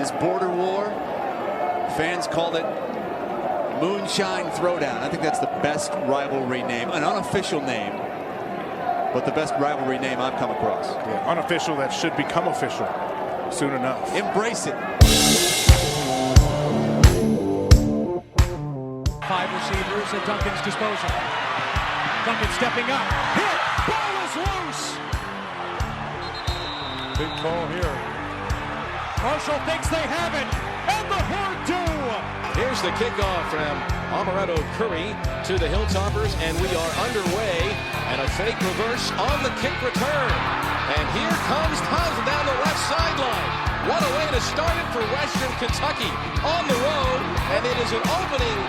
this border war. Fans called it Moonshine Throwdown. I think that's the best rivalry name, an unofficial name, but the best rivalry name I've come across. Yeah, unofficial that should become official soon enough. Embrace it. 5 receivers at Duncan's disposal. Duncan stepping up. Hit! Ball is loose! Big call here. Marshall thinks they have it. And the Horde do! Here's the kickoff from Amaretto Curry to the Hilltoppers, and we are underway. And a fake reverse on the kick return. And here comes Townsend down the left sideline. What a way to start it for Western Kentucky on the road. And it is an opening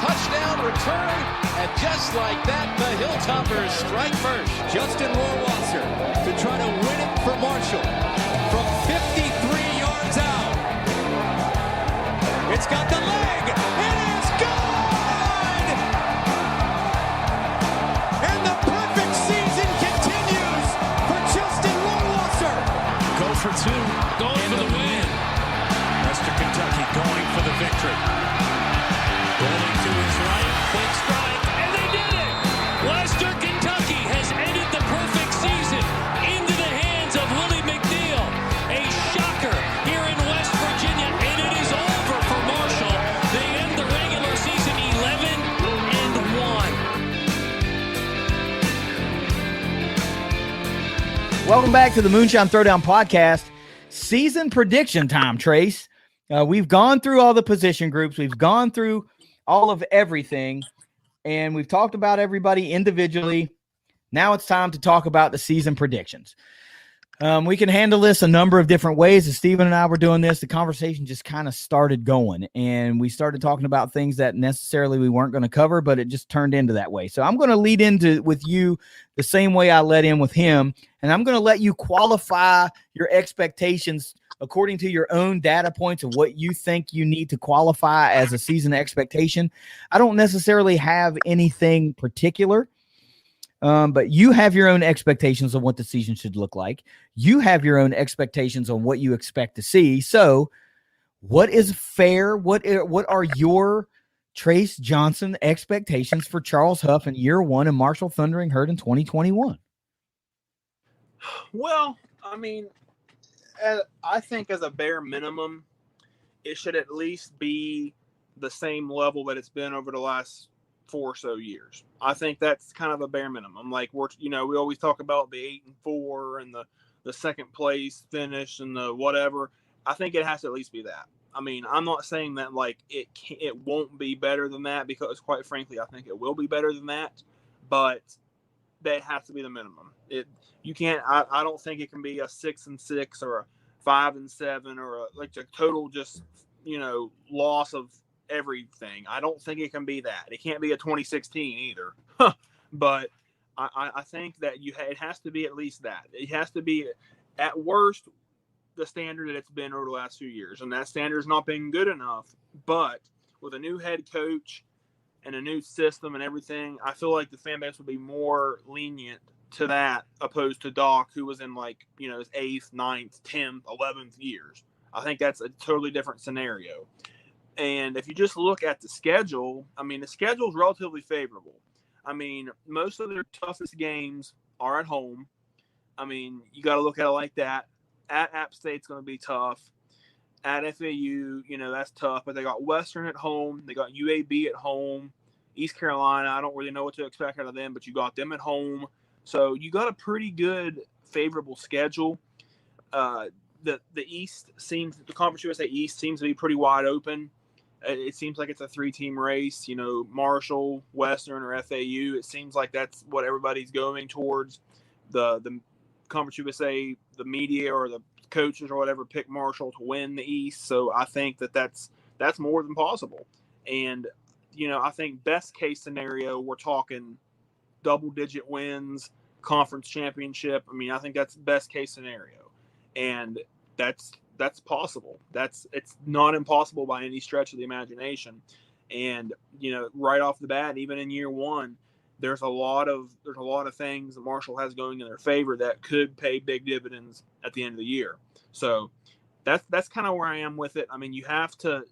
touchdown return. And just like that, the Hilltoppers strike first. Justin Rohrwasser to try to win it for Marshall from 53 yards out. It's got the leg. It is good! And the perfect season continues for Justin Rohrwasser. Goes for 2. Going for the win. Western Kentucky going for the victory. Rolling to his right. Quick strike. And they did it! Western Kentucky has ended the perfect season into the hands of Willie McNeil. A shocker here in West Virginia. And it is over for Marshall. They end the regular season 11-1. Welcome back to the Moonshine Throwdown podcast. Season prediction time, Trace. We've gone through all the position groups. We've gone through all of everything, and we've talked about everybody individually. Now it's time to talk about the season predictions. We can handle this a number of different ways. As Steven and I were doing this, the conversation just kind of started going, and we started talking about things that necessarily we weren't going to cover, but it just turned into that way. So I'm going to lead into with you the same way I led in with him, and I'm going to let you qualify your expectations according to your own data points of what you think you need to qualify as a season expectation. I don't necessarily have anything particular. But you have your own expectations on what the season should look like. You have your own expectations on what you expect to see. So what is fair? What are your Trace Johnson expectations for Charles Huff in year 1 and Marshall Thundering Herd in 2021? Well, I mean, I think as a bare minimum, it should at least be the same level that it's been over the last 4 or so years. I think that's kind of a bare minimum. Like we always talk about the 8-4 and the second place finish and the whatever. I think it has to at least be that. I mean, I'm not saying that like it won't be better than that, because quite frankly, I think it will be better than that, but that has to be the minimum. You can't. I don't think it can be a 6-6 or a 5-7 or a total just loss of everything. I don't think it can be that. It can't be a 2016 either. But I think that it has to be at least that. It has to be at worst the standard that it's been over the last few years, and that standard has not been good enough. But with a new head coach and a new system and everything, I feel like the fan base would be more lenient to that opposed to Doc, who was in his 8th, 9th, 10th, 11th years. I think that's a totally different scenario. And if you just look at the schedule, I mean, the schedule is relatively favorable. I mean, most of their toughest games are at home. I mean, you got to look at it like that. At App State's going to be tough. At FAU, that's tough. But they got Western at home. They got UAB at home. East Carolina, I don't really know what to expect out of them, but you got them at home. So you got a pretty good, favorable schedule. The Conference USA East seems to be pretty wide open. It seems like it's a 3-team race, Marshall, Western, or FAU. It seems like that's what everybody's going towards. The Conference USA, the media or the coaches or whatever pick Marshall to win the East. So I think that's more than possible. And, I think best case scenario, we're talking double-digit wins, conference championship. I mean, I think that's best case scenario. And that's possible. It's not impossible by any stretch of the imagination. And right off the bat, even in year 1, there's a lot of things that Marshall has going in their favor that could pay big dividends at the end of the year. So that's kind of where I am with it. I mean, you have to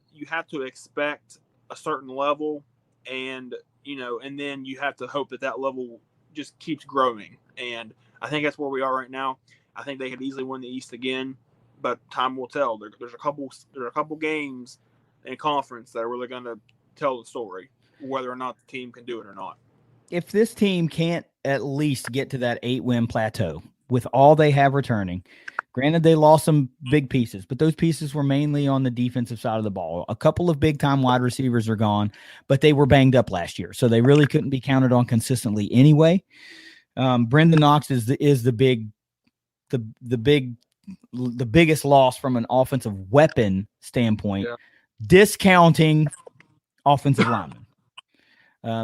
expect a certain level, and and then you have to hope that level just keeps growing. And I think that's where we are right now. I think they could easily win the East again, but time will tell. There's a couple games in conference that are really going to tell the story, whether or not the team can do it or not. If this team can't at least get to that 8-win plateau with all they have returning, granted they lost some big pieces, but those pieces were mainly on the defensive side of the ball. A couple of big-time wide receivers are gone, but they were banged up last year, so they really couldn't be counted on consistently anyway. Brendan Knox is the biggest loss from an offensive weapon standpoint, discounting offensive linemen.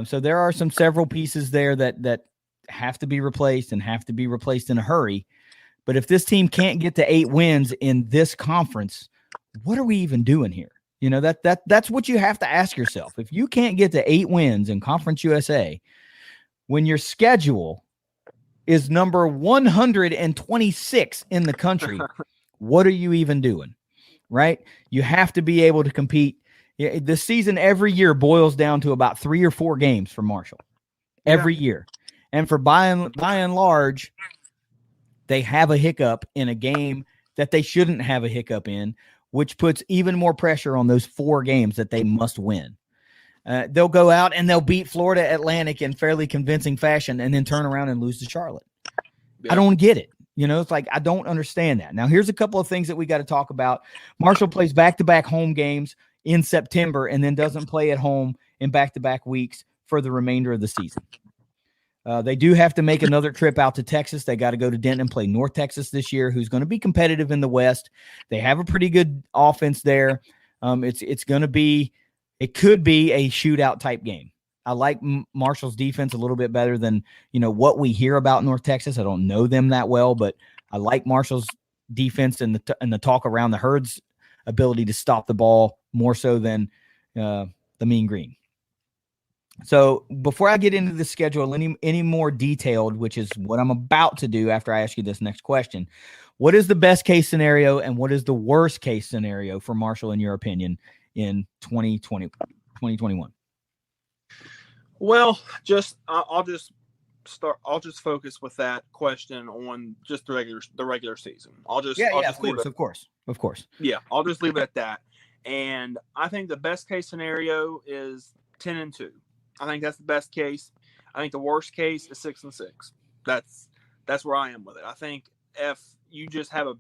So there are several pieces there that have to be replaced and have to be replaced in a hurry. But if this team can't get to 8 wins in this conference, what are we even doing here? That's what you have to ask yourself. If you can't get to 8 wins in Conference USA, when your schedule is number 126 in the country, what are you even doing? Right? You have to be able to compete. The season every year boils down to about 3 or 4 games for Marshall every year. And for by and large, they have a hiccup in a game that they shouldn't have a hiccup in, which puts even more pressure on those 4 games that they must win. They'll go out and they'll beat Florida Atlantic in fairly convincing fashion and then turn around and lose to Charlotte. Yeah. I don't get it. It's like I don't understand that. Now, here's a couple of things that we got to talk about. Marshall plays back-to-back home games in September and then doesn't play at home in back-to-back weeks for the remainder of the season. They do have to make another trip out to Texas. They got to go to Denton and play North Texas this year, who's going to be competitive in the West. They have a pretty good offense there. It could be a shootout type game. I like Marshall's defense a little bit better than, what we hear about North Texas. I don't know them that well, but I like Marshall's defense and the talk around the Herd's ability to stop the ball more so than the Mean Green. So before I get into the schedule any more detailed, which is what I'm about to do after I ask you this next question, what is the best case scenario and what is the worst case scenario for Marshall, in your opinion, in 2021? Well, I'll just focus with that question on just the regular season. Of course. Yeah, I'll just leave it at that. And I think the best case scenario is 10-2. I think that's the best case. I think the worst case is 6-6. That's where I am with it. I think if you just have a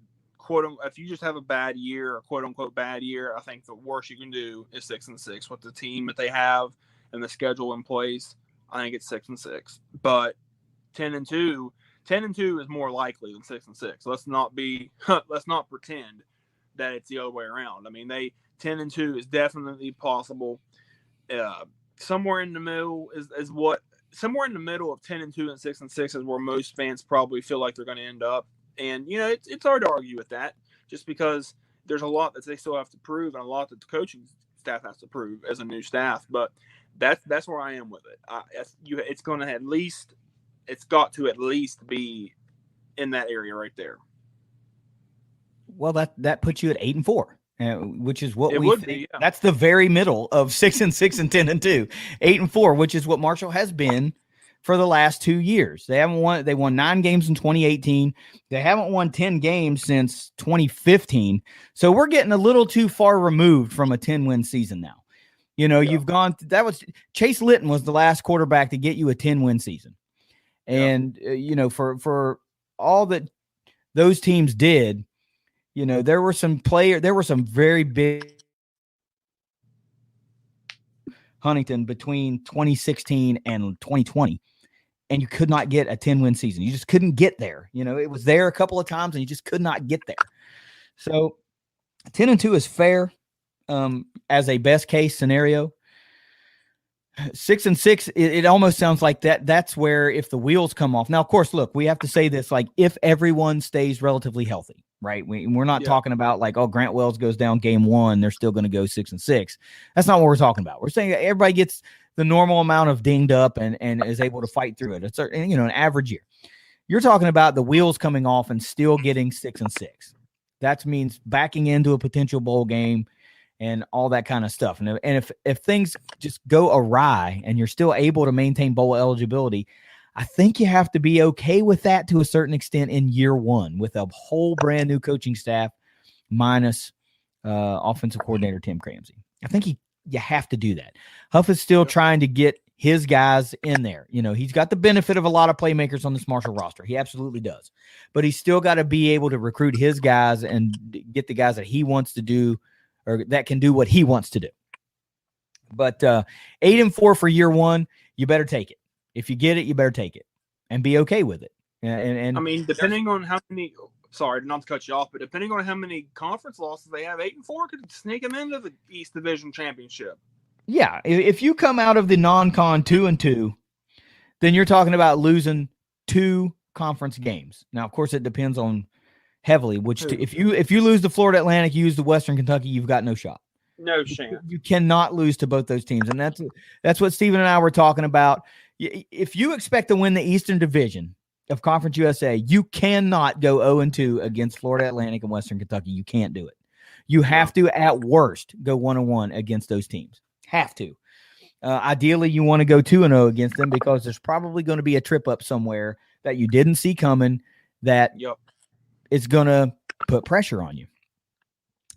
bad year or quote unquote bad year, I think the worst you can do is 6-6 with the team that they have and the schedule in place. I think it's 6-6, but 10-2 is more likely than 6-6. Let's not pretend that it's the other way around. I mean, 10-2 is definitely possible. Somewhere in the middle somewhere in the middle of 10-2 and 6-6 is where most fans probably feel like they're going to end up. And, it's hard to argue with that just because there's a lot that they still have to prove and a lot that the coaching staff has to prove as a new staff. But that's where I am with it. It's got to at least be in that area right there. Well, that puts you at 8-4. Which is what we think. Be, yeah. That's the very middle of 6-6 and 10-2, 8-4, which is what Marshall has been for the last 2 years. They won 9 games in 2018. They haven't won 10 games since 2015. So we're getting a little too far removed from a 10-win season now. You've gone. Chase Litton was the last quarterback to get you a 10-win season, and for all that those teams did. There were some very big Huntington between 2016 and 2020, and you could not get a 10-win season. You just couldn't get there. It was there a couple of times, and you just could not get there. So 10-2 is fair as a best case scenario. 6-6, it almost sounds like that's where if the wheels come off. Now, of course, look, we have to say this, like if everyone stays relatively healthy. Right. We're not talking about like, Grant Wells goes down game 1. They're still going to go 6-6. That's not what we're talking about. We're saying everybody gets the normal amount of dinged up and is able to fight through it. It's an average year. You're talking about the wheels coming off and still getting 6-6. That means backing into a potential bowl game and all that kind of stuff. And if things just go awry and you're still able to maintain bowl eligibility, I think you have to be okay with that to a certain extent in year one with a whole brand new coaching staff minus offensive coordinator Tim Cramsey. I think you have to do that. Huff is still trying to get his guys in there. You know, he's got the benefit of a lot of playmakers on this Marshall roster. He absolutely does. But he's still got to be able to recruit his guys and get the guys that he wants to do or that can do what he wants to do. But 8-4 for year one, you better take it. If you get it, you better take it and be okay with it. And I mean, depending on how many – sorry, not to cut you off, but depending on how many conference losses they have, 8-4 could sneak them into the East Division Championship. Yeah, if you come out of the non-con 2-2, then you're talking about losing 2 conference games. Now, of course, it depends on heavily which if you lose to Florida Atlantic, you lose to Western Kentucky, you've got no shot. No chance. You cannot lose to both those teams, and that's what Stephen and I were talking about. If you expect to win the Eastern Division of Conference USA, you cannot go 0-2 against Florida Atlantic and Western Kentucky. You can't do it. You have to, at worst, go 1-1 against those teams. Have to. Ideally, you want to go 2-0 against them because there's probably going to be a trip up somewhere that you didn't see coming that is going to put pressure on you.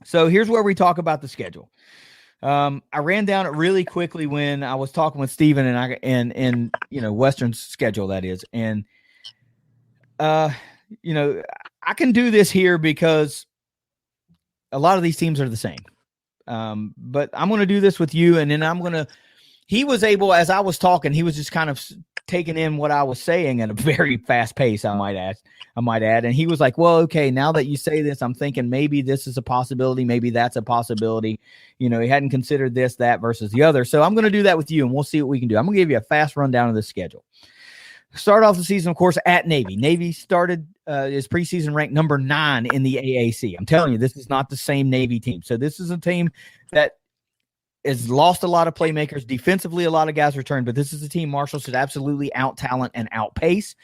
So here's where we talk about the schedule. I ran down it really quickly when I was talking with Steven and Western's schedule, that is. And, I can do this here because a lot of these teams are the same. But I'm going to do this with you, and then he was able, as I was talking, he was just kind of taking in what I was saying at a very fast pace, I might add. And he was like, well, okay, now that you say this, I'm thinking maybe this is a possibility. Maybe that's a possibility. He hadn't considered this, that versus the other. So I'm going to do that with you, and we'll see what we can do. I'm going to give you a fast rundown of the schedule. Start off the season, of course, at Navy. Navy started his preseason ranked number 9 in the AAC. I'm telling you, this is not the same Navy team. So this is a team that has lost a lot of playmakers. Defensively, a lot of guys returned, but this is a team Marshall should absolutely out-talent and outpace.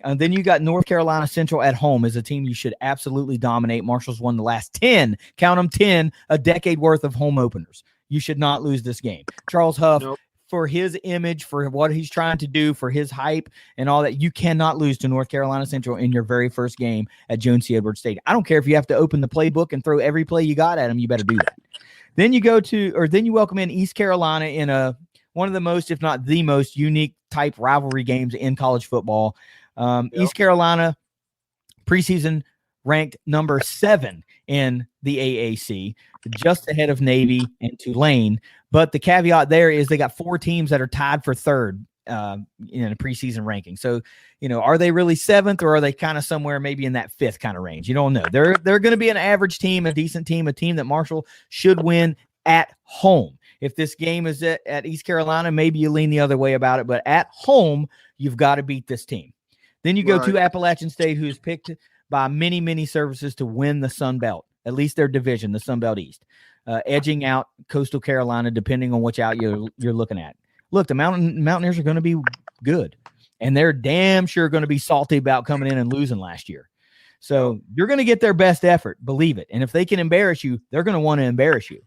And then you got North Carolina Central at home as a team you should absolutely dominate. Marshall's won the last 10, count them 10, a decade worth of home openers. You should not lose this game. Charles Huff, for his image, for what he's trying to do, for his hype and all that, you cannot lose to North Carolina Central in your very first game at Jones C. Edwards Stadium. I don't care if you have to open the playbook and throw every play you got at him, you better do that. Then you welcome in East Carolina in one of the most, if not the most unique type rivalry games in college football. East Carolina preseason ranked number 7 in the AAC, just ahead of Navy and Tulane. But the caveat there is they got 4 teams that are tied for 3rd in a preseason ranking. So, are they really 7th, or are they kind of somewhere maybe in that 5th kind of range? You don't know. They're going to be an average team, a decent team, a team that Marshall should win at home. If this game is at East Carolina, maybe you lean the other way about it. But at home, you've got to beat this team. Then you go to Appalachian State, who's picked by many, many services to win the Sun Belt, at least their division, the Sun Belt East, edging out Coastal Carolina, depending on which out you're looking at. Look, the Mountaineers are going to be good, and they're damn sure going to be salty about coming in and losing last year. So you're going to get their best effort, believe it. And if they can embarrass you, they're going to want to embarrass you.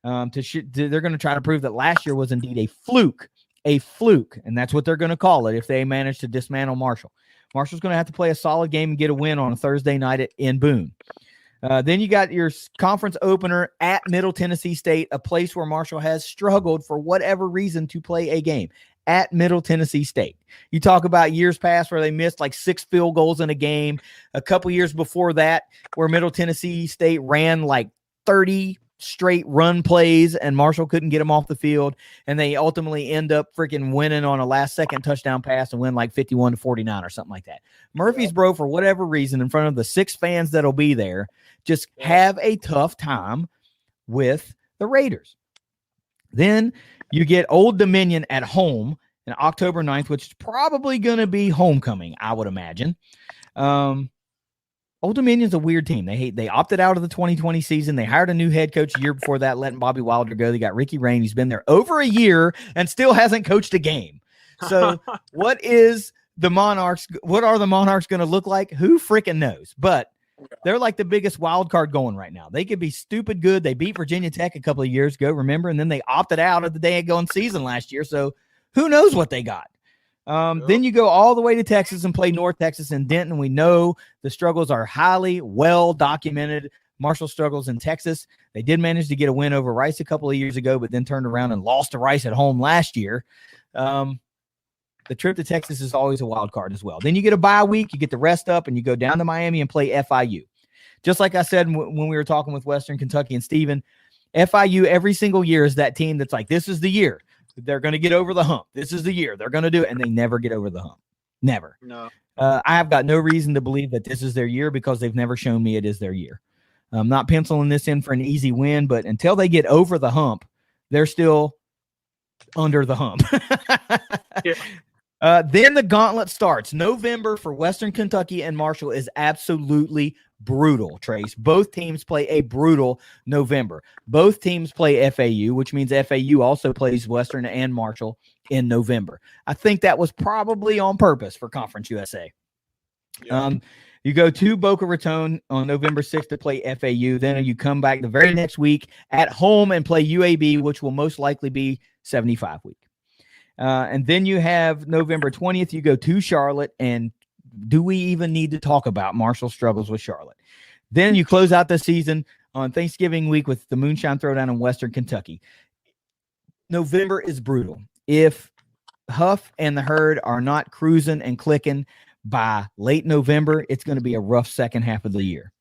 They're going to try to prove that last year was indeed a fluke, and that's what they're going to call it if they manage to dismantle Marshall. Marshall's going to have to play a solid game and get a win on a Thursday night in Boone. Then you got your conference opener at Middle Tennessee State, a place where Marshall has struggled for whatever reason to play a game. At Middle Tennessee State. You talk about years past where they missed like 6 field goals in a game. A couple years before that where Middle Tennessee State ran like 30 straight run plays and Marshall couldn't get them off the field, and they ultimately end up freaking winning on a last-second touchdown pass and win like 51-49 or something like that. Murfreesboro, for whatever reason, in front of the 6 fans that'll be there, just have a tough time with the Raiders. Then you get Old Dominion at home on October 9th, which is probably going to be homecoming, I would imagine. Old Dominion's a weird team. They opted out of the 2020 season. They hired a new head coach a year before that, letting Bobby Wilder go. They got Ricky Rain. He's been there over a year and still hasn't coached a game. So what are the Monarchs going to look like? Who freaking knows? But They're like the biggest wild card going right now. They could be stupid good. They beat Virginia Tech a couple of years ago, remember? And then they opted out of the day-going season last year. So who knows what they got? Then you go all the way to Texas and play North Texas and Denton. We know the struggles are highly well documented. Marshall struggles in Texas. They did manage to get a win over Rice a couple of years ago, but then turned around and lost to Rice at home last year. The trip to Texas is always a wild card as well. Then you get a bye week, you get the rest up, and you go down to Miami and play FIU. Just like I said when we were talking with Western Kentucky and Steven, FIU every single year is that team that's like, this is the year. They're going to get over the hump. This is the year. They're going to do it, and they never get over the hump. Never. No. I have got no reason to believe that this is their year because they've never shown me it is their year. I'm not penciling this in for an easy win, but until they get over the hump, they're still under the hump. Yeah. Then the gauntlet starts. November for Western Kentucky and Marshall is absolutely brutal, Trace. Both teams play a brutal November. Both teams play FAU, which means FAU also plays Western and Marshall in November. I think that was probably on purpose for Conference USA. Yeah. You go to Boca Raton on November 6th to play FAU. Then you come back the very next week at home and play UAB, which will most likely be 75 week. And then you have November 20th, you go to Charlotte, and do we even need to talk about Marshall's struggles with Charlotte? Then you close out the season on Thanksgiving week with the Moonshine Throwdown in Western Kentucky. November is brutal. If Huff and the Herd are not cruising and clicking by late November, it's going to be a rough second half of the year.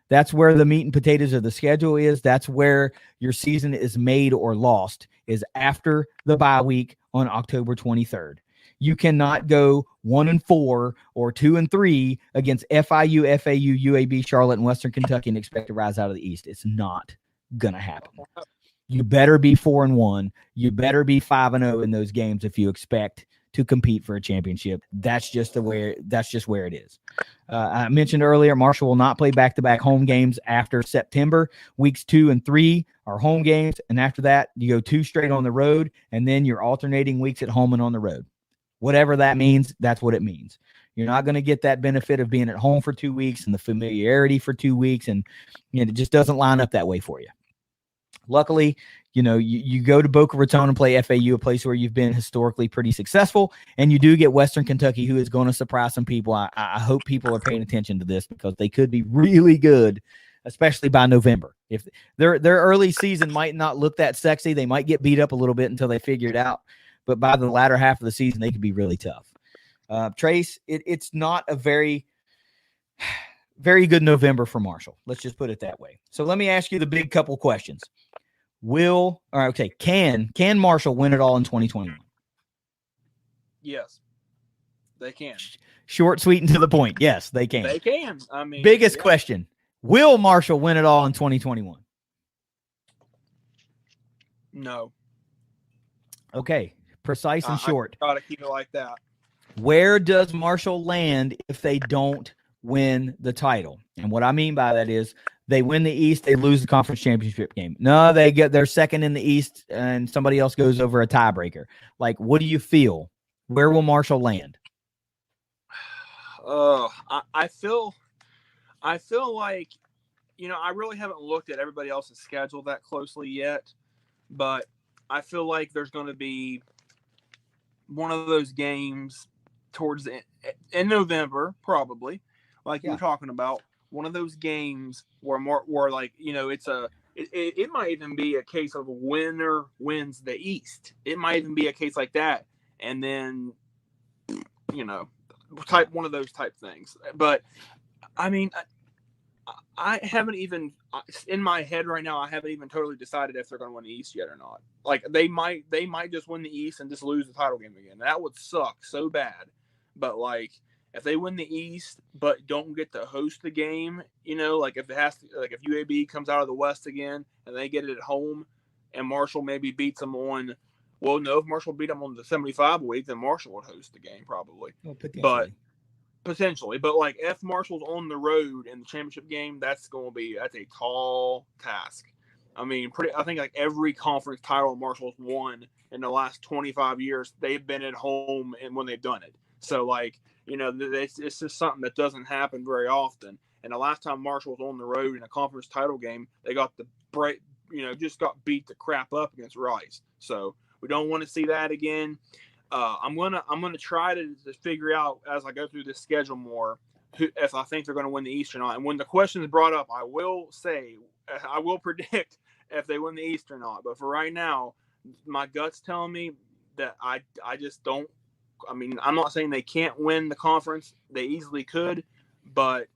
That's where the meat and potatoes of the schedule is. That's where your season is made or lost, is after the bye week on October 23rd. You cannot go 1-4 or 2-3 against FIU, FAU, UAB, Charlotte, and Western Kentucky and expect to rise out of the East. It's not going to happen. You better be 4-1. You better be 5-0 in those games if you expect to compete for a championship. That's just where it is. I mentioned earlier, Marshall will not play back-to-back home games after September. Weeks 2 and 3 are home games, and after that, you go 2 straight on the road, and then you're alternating weeks at home and on the road. Whatever that means, that's what it means. You're not going to get that benefit of being at home for 2 weeks and the familiarity for 2 weeks, and it just doesn't line up that way for you. Luckily, you go to Boca Raton and play FAU, a place where you've been historically pretty successful, and you do get Western Kentucky, who is going to surprise some people. I hope people are paying attention to this because they could be really good, especially by November. If their early season might not look that sexy, they might get beat up a little bit until they figure it out, but by the latter half of the season, they could be really tough. Trace, it's not a very, very good November for Marshall. Let's just put it that way. So let me ask you the big couple questions. Can Marshall win it all in 2021? Yes, they can. Short, sweet, and to the point. Yes, they can. They can. I mean, biggest question: will Marshall win it all in 2021? No. Okay, precise and short. I gotta keep it like that. Where does Marshall land if they don't win the title? And what I mean by that is they win the East, they lose the conference championship game. No, they're second in the East, and somebody else goes over a tiebreaker. Like, what do you feel? Where will Marshall land? I feel like, I really haven't looked at everybody else's schedule that closely yet, but I feel like there's going to be one of those games towards in November, probably, like you're talking about. One of those games where it might even be a case of winner wins the East. It might even be a case like that, and then one of those type things. But I mean, I haven't even in my head right now. I haven't even totally decided if they're going to win the East yet or not. Like they might just win the East and just lose the title game again. That would suck so bad. But like, if they win the East but don't get to host the game, like if if UAB comes out of the West again and they get it at home, and Marshall maybe beats them on, well, no, if Marshall beat them on the 75 week, then Marshall would host the game probably. Well, potentially. But like if Marshall's on the road in the championship game, that's a tall task. I mean, I think like every conference title Marshall's won in the last 25 years, they've been at home and when they've done it. So like, it's just something that doesn't happen very often. And the last time Marshall was on the road in a conference title game, they got the break, just got beat the crap up against Rice. So we don't want to see that again. I'm gonna try to figure out as I go through this schedule more if I think they're going to win the East or not. And when the question is brought up, I will predict if they win the East or not. But for right now, my gut's telling me that I just don't. I mean, I'm not saying they can't win the conference. They easily could, but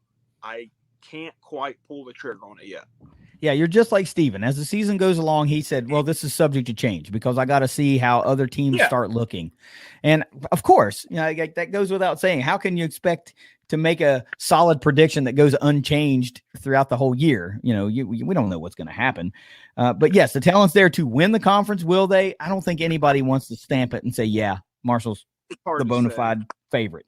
I can't quite pull the trigger on it yet. Yeah, you're just like Steven. As the season goes along, he said, well, this is subject to change because I got to see how other teams start looking. And of course, that goes without saying. How can you expect to make a solid prediction that goes unchanged throughout the whole year? We don't know what's going to happen. But yes, the talent's there to win the conference. Will they? I don't think anybody wants to stamp it and say, yeah, Marshall's the bona fide favorite.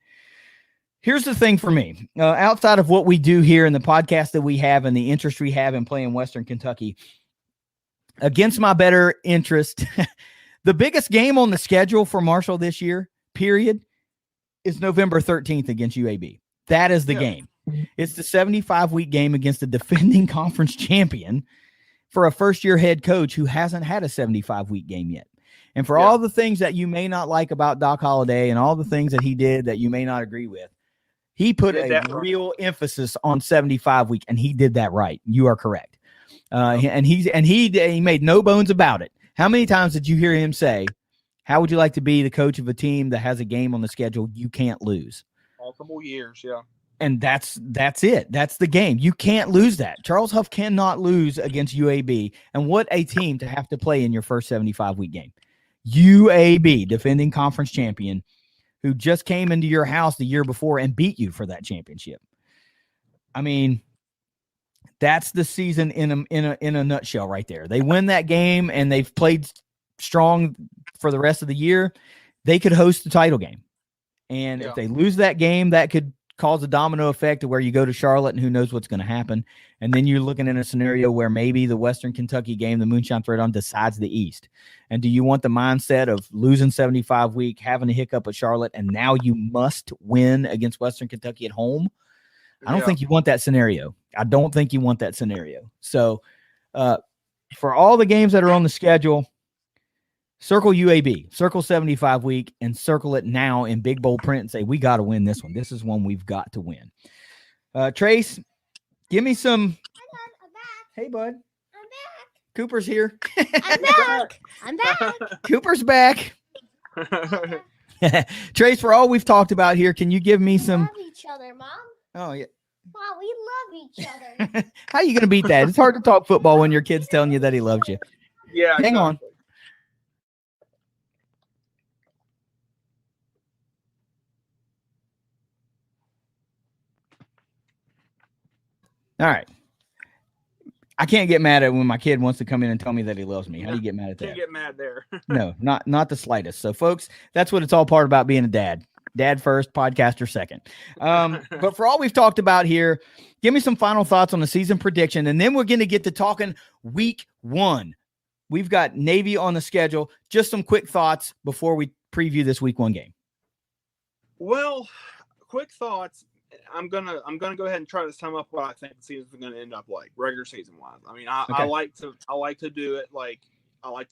Here's the thing for me, outside of what we do here in the podcast that we have and the interest we have in playing Western Kentucky, against my better interest, the biggest game on the schedule for Marshall this year, period, is November 13th against UAB. That is the game. It's the 75-week game against the defending conference champion for a first-year head coach who hasn't had a 75-week game yet. And for all the things that you may not like about Doc Holliday and all the things that he did that you may not agree with, he put a real emphasis on 75 week, and he did that right. You are correct. And he made no bones about it. How many times did you hear him say, how would you like to be the coach of a team that has a game on the schedule you can't lose? Multiple years, yeah. And that's it. That's the game. You can't lose that. Charles Huff cannot lose against UAB. And what a team to have to play in your first 75-week game. UAB, defending conference champion, who just came into your house the year before and beat you for that championship. I mean, that's the season in a nutshell right there. They win that game and they've played strong for the rest of the year. They could host the title game. And if they lose that game, that could cause a domino effect to where you go to Charlotte and who knows what's going to happen. And then you're looking at a scenario where maybe the Western Kentucky game, the Moonshine Throwdown, decides the East. And do you want the mindset of losing 75 week, having a hiccup at Charlotte, and now you must win against Western Kentucky at home? I don't think you want that scenario. I don't think you want that scenario. So for all the games that are on the schedule, circle UAB, circle 75 week, and circle it now in big bold print and say, we got to win this one. This is one we've got to win. Trace, give me some. I'm back. Hey, bud. I'm back. Cooper's here. I'm back. I'm back. Cooper's back. Trace, for all we've talked about here, can you give me some? We love each other, Mom. Oh, yeah. Mom, we love each other. How are you going to beat that? It's hard to talk football when your kid's telling you that he loves you. Yeah. Hang on. All right. I can't get mad at when my kid wants to come in and tell me that he loves me. How do you get mad at that? Can't get mad there. No, not the slightest. So, folks, that's what it's all part about being a dad. Dad first, podcaster second. But for all we've talked about here, give me some final thoughts on the season prediction, and then we're going to get to talking week 1. We've got Navy on the schedule. Just some quick thoughts before we preview this week 1 game. Well, quick thoughts. I'm gonna go ahead and try to sum up what I think the season's going to end up like, regular season wise. I mean, I like to do it like I like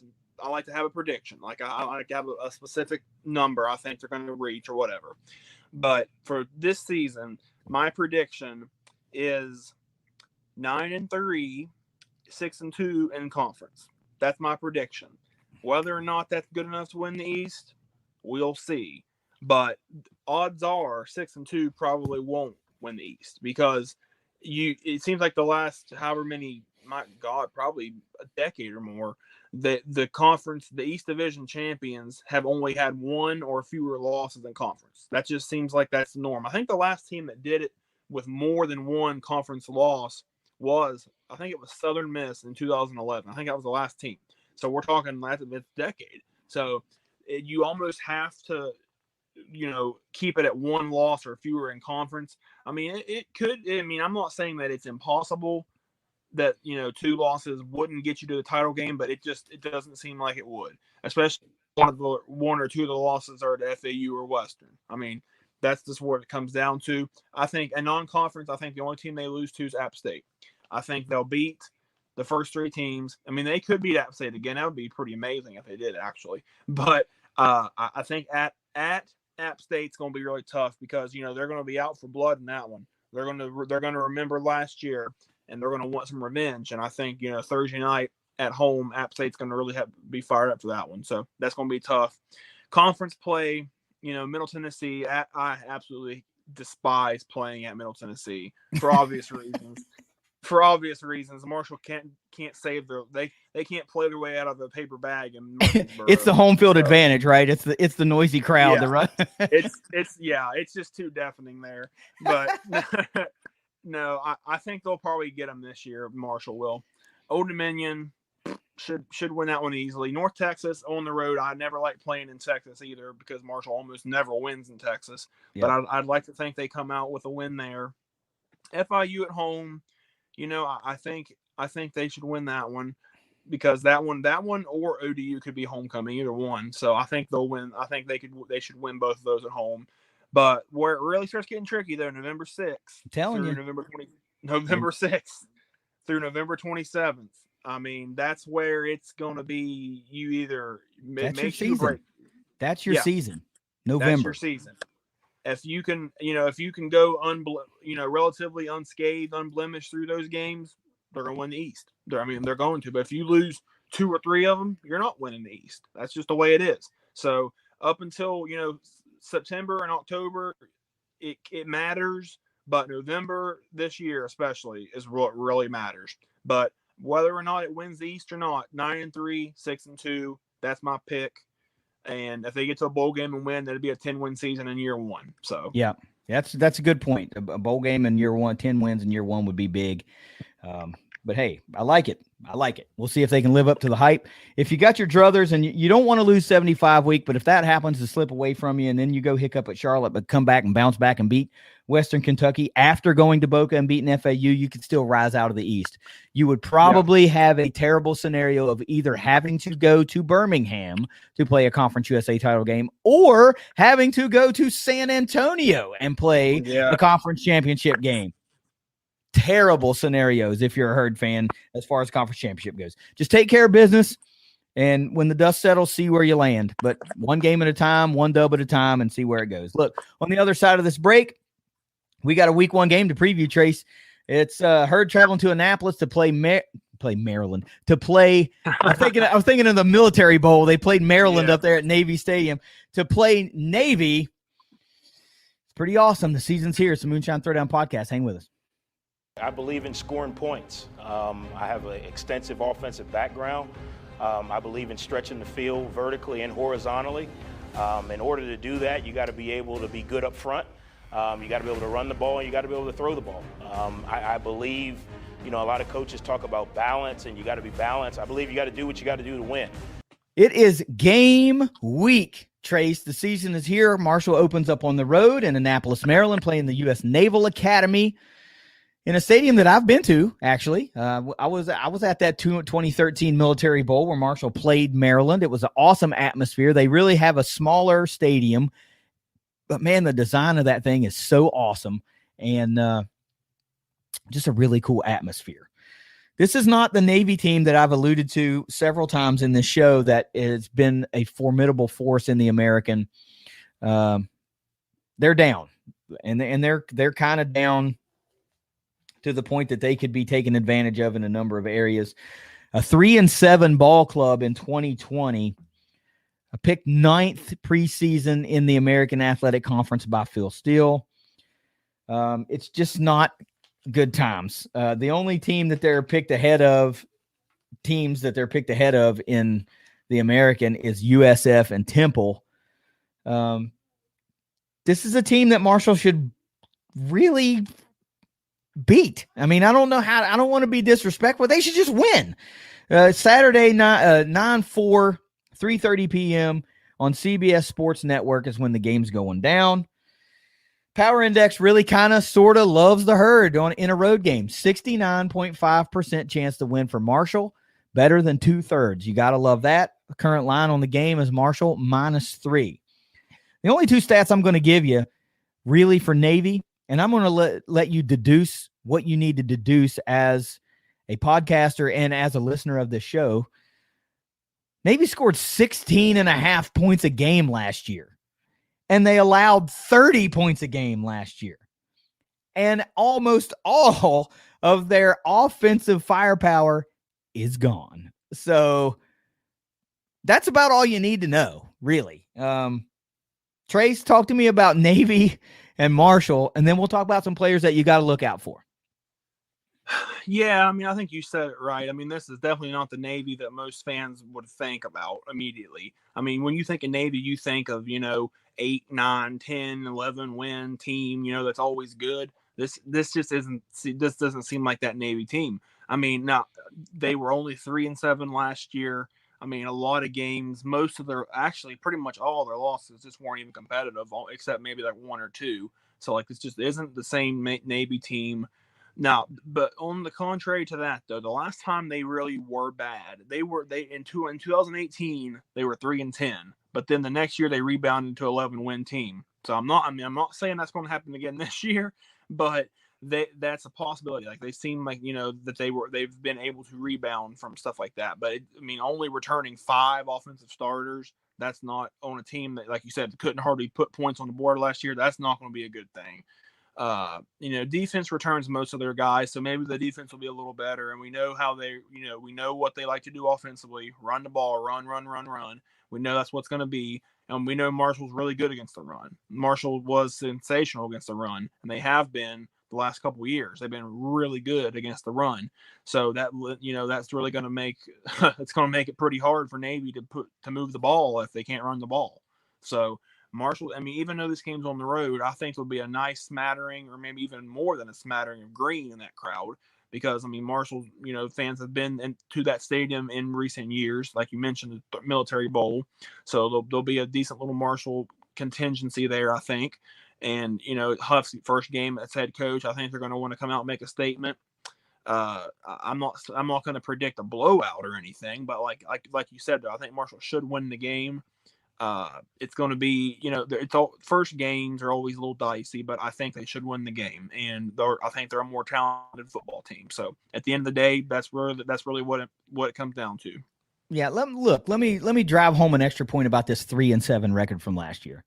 to have a prediction. Like I like to have a specific number I think they're going to reach or whatever. But for this season, my prediction is 9-3, 6-2 in conference. That's my prediction. Whether or not that's good enough to win the East, we'll see. But odds are 6-2 probably won't win the East because it seems like the last however many, my God, probably a decade or more, the conference, the East Division champions have only had 1 or fewer losses in conference. That just seems like that's the norm. I think the last team that did it with more than 1 conference loss was, I think it was Southern Miss in 2011. I think that was the last team. So we're talking last decade. So you almost have to, keep it at 1 loss or fewer in conference. I mean, it could. I mean, I'm not saying that it's impossible that 2 losses wouldn't get you to the title game, but it doesn't seem like it would, especially one or two of the losses are to FAU or Western. I mean, That's just what it comes down to. I think a non-conference, I think the only team they lose to is App State. I think they'll beat the first 3 teams. I mean, they could beat App State again. That would be pretty amazing if they did, actually. But I think at App State's going to be really tough because, you know, they're going to be out for blood in that one. They're going to remember last year, and they're going to want some revenge. And I think, you know, Thursday night at home, App State's going to really be fired up for that one. So that's going to be tough. Conference play, you know, Middle Tennessee, I absolutely despise playing at Middle Tennessee for obvious reasons. For obvious reasons, Marshall can't save they can't play their way out of a paper bag in It's the home field advantage, right? It's the noisy crowd. Yeah. The run. it's just too deafening there. But no, I think they'll probably get them this year. Marshall will. Old Dominion should win that one easily. North Texas on the road. I never like playing in Texas either because Marshall almost never wins in Texas. Yep. But I'd like to think they come out with a win there. FIU at home. You know, I think they should win that one because that one or ODU could be homecoming, either one. So I think they'll win. I think they should win both of those at home. But where it really starts getting tricky though, November 6th. I'm telling you. November 6th through November 27th. I mean, that's where it's going to be. You either make you break. That's your season. November. That's your season. If you can go relatively unscathed, unblemished through those games, they're going to win the East. They're going to. But if you lose 2 or 3 of them, you're not winning the East. That's just the way it is. So up until, you know, September and October, it matters. But November this year especially is what really matters. But whether or not it wins the East or not, 9-3, 6-2, that's my pick. And if they get to a bowl game and win, that'd be a 10-win season in year 1. So yeah, that's a good point. A bowl game in year 1, 10 wins in year 1 would be big. But hey, I like it. We'll see if they can live up to the hype. If you got your druthers and you don't want to lose 75 week, but if that happens to slip away from you and then you go hiccup at Charlotte, but come back and bounce back and beat Western Kentucky after going to Boca and beating FAU, you could still rise out of the East. You would probably have a terrible scenario of either having to go to Birmingham to play a Conference USA title game or having to go to San Antonio and play a conference championship game. Terrible scenarios if you're a Herd fan as far as conference championship goes. Just take care of business, and when the dust settles, see where you land. But one game at a time, one dub at a time, and see where it goes. Look, on the other side of this break, we got a week 1 game to preview, Trace. It's Herd traveling to Annapolis to play Maryland. To play, I was thinking of the Military Bowl. They played Maryland up there at Navy Stadium. To play Navy. It's pretty awesome. The season's here. It's the Moonshine Throwdown Podcast. Hang with us. I believe in scoring points. I have an extensive offensive background. I believe in stretching the field vertically and horizontally. In order to do that, you got to be able to be good up front. You got to be able to run the ball, and you got to be able to throw the ball. I believe, you know, a lot of coaches talk about balance, and you got to be balanced. I believe you got to do what you got to do to win. It is game week, Trace. The season is here. Marshall opens up on the road in Annapolis, Maryland, playing the U.S. Naval Academy. In a stadium that I've been to, actually. I was at that 2013 Military Bowl where Marshall played Maryland. It was an awesome atmosphere. They really have a smaller stadium, but man, the design of that thing is so awesome and just a really cool atmosphere. This is not the Navy team that I've alluded to several times in this show that has been a formidable force in the American. They're down, and they're kind of down to the point that they could be taken advantage of in a number of areas. A 3-7 ball club in 2020, picked 9th preseason in the American Athletic Conference by Phil Steele. It's just not good times. The only team that they're picked ahead of, teams that they're picked ahead of in the American is USF and Temple. This is a team that Marshall should really beat. I mean, I don't want to be disrespectful. They should just win. Saturday, 9/4, 3:30 p.m. on CBS Sports Network is when the game's going down. Power Index really kind of sort of loves the Herd in a road game. 69.5% chance to win for Marshall. Better than 2/3. You got to love that. The current line on the game is Marshall -3. The only 2 stats I'm going to give you really for Navy, and I'm going to let you deduce what you need to deduce as a podcaster and as a listener of this show. Navy scored 16.5 points a game last year, and they allowed 30 points a game last year. And almost all of their offensive firepower is gone. So that's about all you need to know, really. Trace, talk to me about Navy and Marshall, and then we'll talk about some players that you got to look out for. Yeah, I mean, I think you said it right. I mean, this is definitely not the Navy that most fans would think about immediately. I mean, when you think of Navy, you think of, 8, 9, 10, 11 win team, that's always good. This just isn't. This doesn't seem like that Navy team. I mean, now they were only 3-7 last year. I mean, a lot of games, actually pretty much all their losses just weren't even competitive, except maybe like 1 or 2. So like, this just isn't the same Navy team. Now, but on the contrary to that, though, the last time they really were bad, in 2018 they were 3-10, but then the next year they rebounded to 11-win team. So I'm not saying that's going to happen again this year, but that's a possibility. Like, they seem like that they've been able to rebound from stuff like that. But only returning 5 offensive starters, that's not on a team that, like you said, couldn't hardly put points on the board last year. That's not going to be a good thing. Defense returns most of their guys, so maybe the defense will be a little better. And we know how we know what they like to do offensively: run the ball, run. We know that's what's going to be, and we know Marshall's really good against the run. Marshall was sensational against the run, and they have been the last couple of years. They've been really good against the run. So that that's really going to make it's going to make it pretty hard for Navy to move the ball if they can't run the ball. So Marshall, even though this game's on the road, I think there'll be a nice smattering, or maybe even more than a smattering of green in that crowd, because Marshall, fans have been to that stadium in recent years, like you mentioned, the Military Bowl. So there'll be a decent little Marshall contingency there, I think. And Huff's first game as head coach, I think they're going to want to come out and make a statement. I'm not going to predict a blowout or anything, but like you said, though, I think Marshall should win the game. It's going to be, it's all first games are always a little dicey, but I think they should win the game, and I think they're a more talented football team. So at the end of the day, that's really what it comes down to. Yeah, let me drive home an extra point about this 3-7 record from last year.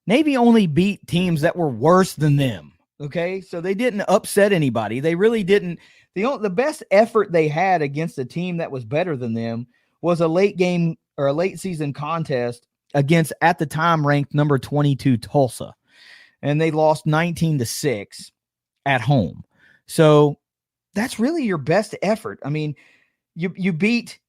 Navy only beat teams that were worse than them. Okay, so they didn't upset anybody. They really didn't. The best effort they had against a team that was better than them was a late game or a late season contest against, at the time, ranked number 22 Tulsa, and they lost 19-6 at home. So that's really your best effort. I mean, you beat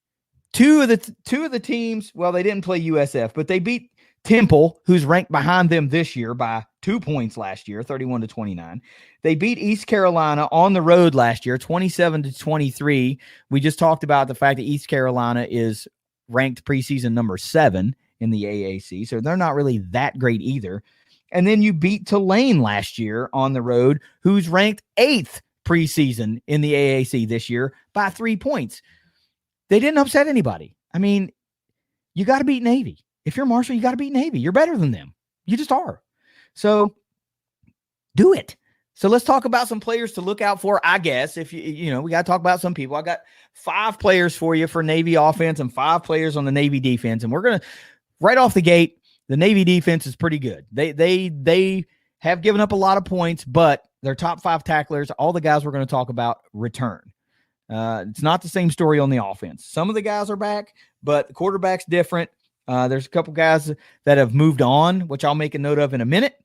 two of the teams. Well, they didn't play USF, but they beat Temple, who's ranked behind them this year by 2 points last year, 31-29. They beat East Carolina on the road last year, 27-23. We just talked about the fact that East Carolina is ranked preseason number 7 in the AAC, so they're not really that great either. And then you beat Tulane last year on the road, who's ranked 8th preseason in the AAC this year by 3 points. They didn't upset anybody. You got to beat Navy. If you're Marshall, you got to beat Navy. You're better than them. You just are. So do it. So let's talk about some players to look out for, I guess. If we got to talk about some people. I got 5 players for you for Navy offense and 5 players on the Navy defense. And we're going to, right off the gate, the Navy defense is pretty good. They have given up a lot of points, but their top 5 tacklers, all the guys we're going to talk about, return. It's not the same story on the offense. Some of the guys are back, but the quarterback's different. There's a couple guys that have moved on, which I'll make a note of in a minute.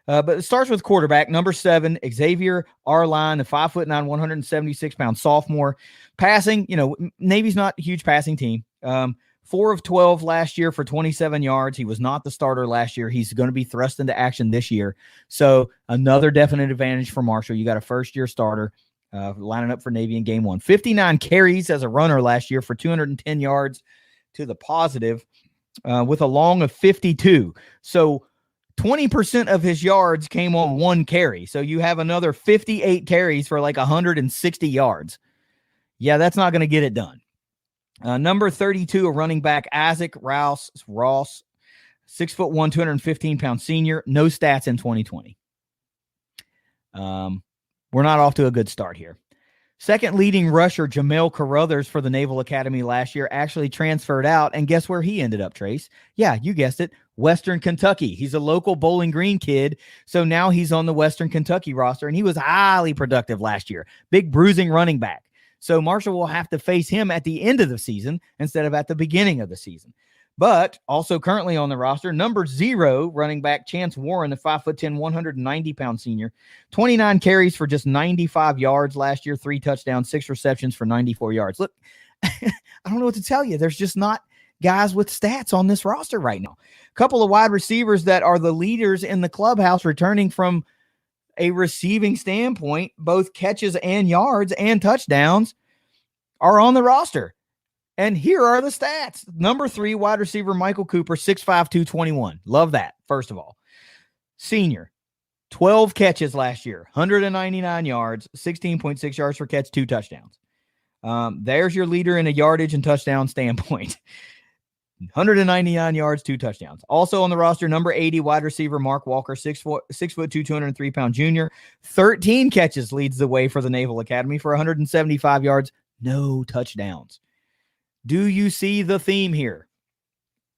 But it starts with quarterback, number 7, Xavier Arline, the 5'9", 176-pound sophomore. Passing, Navy's not a huge passing team. 4 of 12 last year for 27 yards. He was not the starter last year. He's going to be thrust into action this year. So another definite advantage for Marshall. You got a first-year starter lining up for Navy in game 1. 59 carries as a runner last year for 210 yards to the positive. With a long of 52. So 20% of his yards came on 1 carry. So you have another 58 carries for like 160 yards. Yeah, that's not going to get it done. Number 32, a running back, Isaac Rouse, 6'1", 215-pound senior. No stats in 2020. We're not off to a good start here. Second leading rusher, Jamel Carruthers for the Naval Academy last year, actually transferred out. And guess where he ended up, Trace? Yeah, you guessed it. Western Kentucky. He's a local Bowling Green kid. So now he's on the Western Kentucky roster, and he was highly productive last year. Big bruising running back. So Marshall will have to face him at the end of the season instead of at the beginning of the season. But also currently on the roster, number 0 running back Chance Warren, the 5'10", 190-pound senior, 29 carries for just 95 yards last year, 3 touchdowns, 6 receptions for 94 yards. Look, I don't know what to tell you. There's just not guys with stats on this roster right now. A couple of wide receivers that are the leaders in the clubhouse returning from a receiving standpoint, both catches and yards and touchdowns, are on the roster. And here are the stats. Number 3, wide receiver Michael Cooper, 6'5", 221. Love that, first of all. Senior, 12 catches last year, 199 yards, 16.6 yards per catch, 2 touchdowns. There's your leader in a yardage and touchdown standpoint. 199 yards, 2 touchdowns. Also on the roster, number 80, wide receiver Mark Walker, 6'2", 203-pound junior. 13 catches leads the way for the Naval Academy for 175 yards, no touchdowns. Do you see the theme here?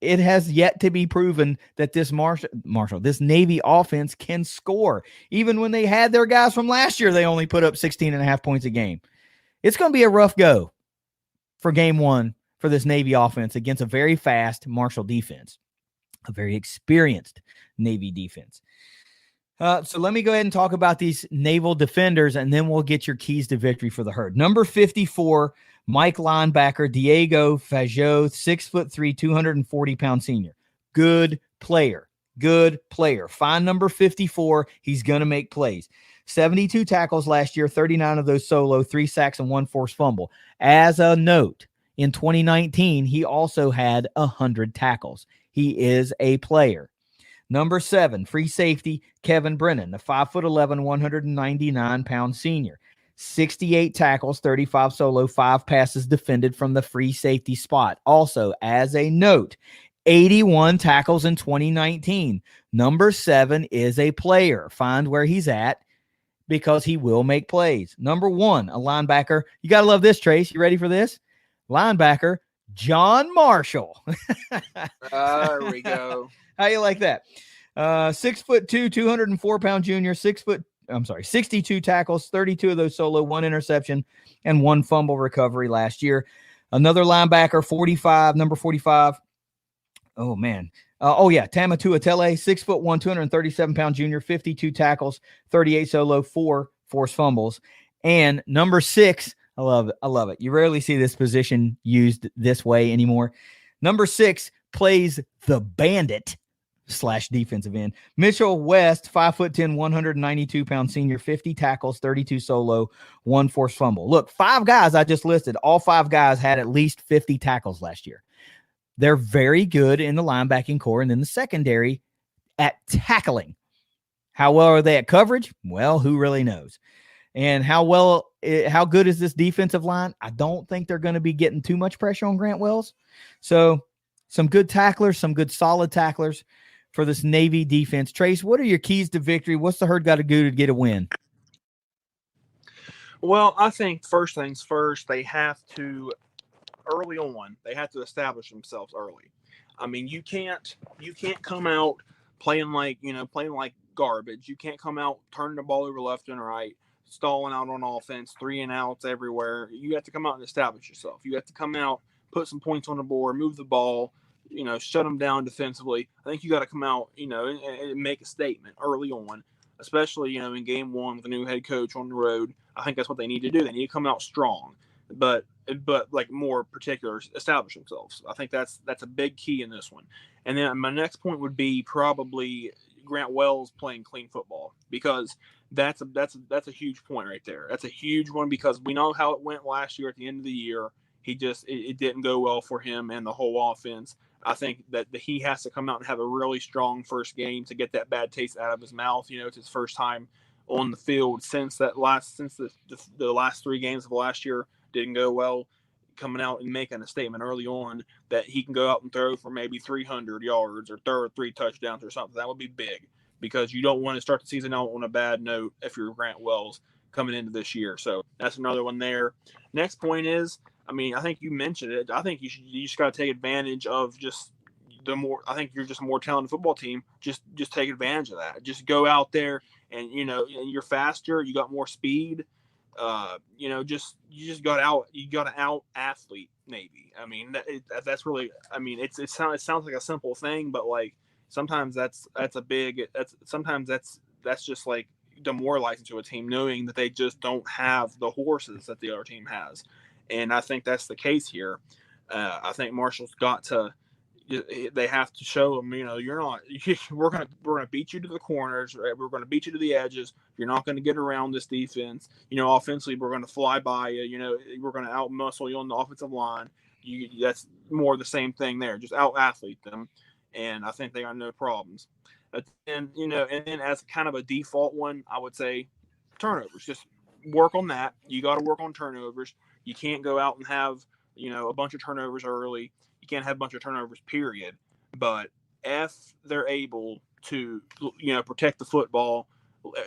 It has yet to be proven that this this Navy offense can score. Even when they had their guys from last year, they only put up 16.5 points a game. It's going to be a rough go for game 1 for this Navy offense against a very fast Marshall defense, a very experienced Navy defense. So let me go ahead and talk about these Naval Defenders, and then we'll get your keys to victory for the Herd. Number 54, Mike linebacker Diego Fajot, 6'3", 240-pound senior. Good player. Find number 54. He's going to make plays. 72 tackles last year, 39 of those solo, 3 sacks and 1 forced fumble. As a note, in 2019, he also had 100 tackles. He is a player. Number 7, free safety Kevin Brennan, the 5'11", 199-pound senior. 68 tackles, 35 solo, 5 passes defended from the free safety spot. Also, as a note, 81 tackles in 2019. Number 7 is a player. Find where he's at because he will make plays. Number 1, a linebacker. You got to love this, Trace. You ready for this? Linebacker John Marshall. There we go. How you like that? 6'2", 204-pound junior, 62 tackles, 32 of those solo, 1 interception, and 1 fumble recovery last year. Another linebacker, 45, number 45. Oh, man. Tamatu Atele, 6'1", 237-pound junior, 52 tackles, 38 solo, 4 forced fumbles. And number 6, I love it. You rarely see this position used this way anymore. Number 6 plays the bandit / defensive end. Mitchell West, 5'10", 192-pound senior, 50 tackles, 32 solo, 1 forced fumble. Look, 5 guys I just listed. All 5 guys had at least 50 tackles last year. They're very good in the linebacking core and in the secondary at tackling. How well are they at coverage? Well, who really knows? And how good is this defensive line? I don't think they're going to be getting too much pressure on Grant Wells. So some good tacklers, some good solid tacklers for this Navy defense. Trace, what are your keys to victory? What's the Herd got to do to get a win? Well, I think first things first, they have to early on. They have to establish themselves early. I mean, you can't come out playing like garbage. You can't come out turning the ball over left and right, stalling out on offense, 3 and outs everywhere. You have to come out and establish yourself. You have to come out, put some points on the board, move the ball, shut them down defensively. I think you got to come out, and make a statement early on, especially, in game 1 with a new head coach on the road. I think that's what they need to do. They need to come out strong, but like more particular, establish themselves. I think that's a big key in this one. And then my next point would be probably Grant Wells playing clean football, because that's a huge point right there. That's a huge one, because we know how it went last year at the end of the year. It didn't go well for him and the whole offense. I think that he has to come out and have a really strong first game to get that bad taste out of his mouth. It's his first time on the field since the last 3 games of last year didn't go well. Coming out and making a statement early on that he can go out and throw for maybe 300 yards or throw 3 touchdowns or something, that would be big. because you don't want to start the season out on a bad note if you're Grant Wells coming into this year. So that's another one there. Next point is, I mean, I think you mentioned it. I think you just got to take advantage of just I think you're just a more talented football team. Just take advantage of that. Just go out there and, you're faster. You got more speed. You just got to out athlete Navy. I mean, that's really, I mean, it sounds like a simple thing, but like sometimes that's just like demoralizing to a team, knowing that they just don't have the horses that the other team has. And I think that's the case here. I think Marshall's got to, they have to show them, we're going to beat you to the corners. Right? We're going to beat you to the edges. You're not going to get around this defense. Offensively, we're going to fly by you. We're going to out-muscle you on the offensive line. That's more the same thing there. Just out-athlete them. And I think they got no problems. And then as kind of a default one, I would say turnovers. Just work on that. You got to work on turnovers. You can't go out and have, a bunch of turnovers early. You can't have a bunch of turnovers, period. But if they're able to, protect the football,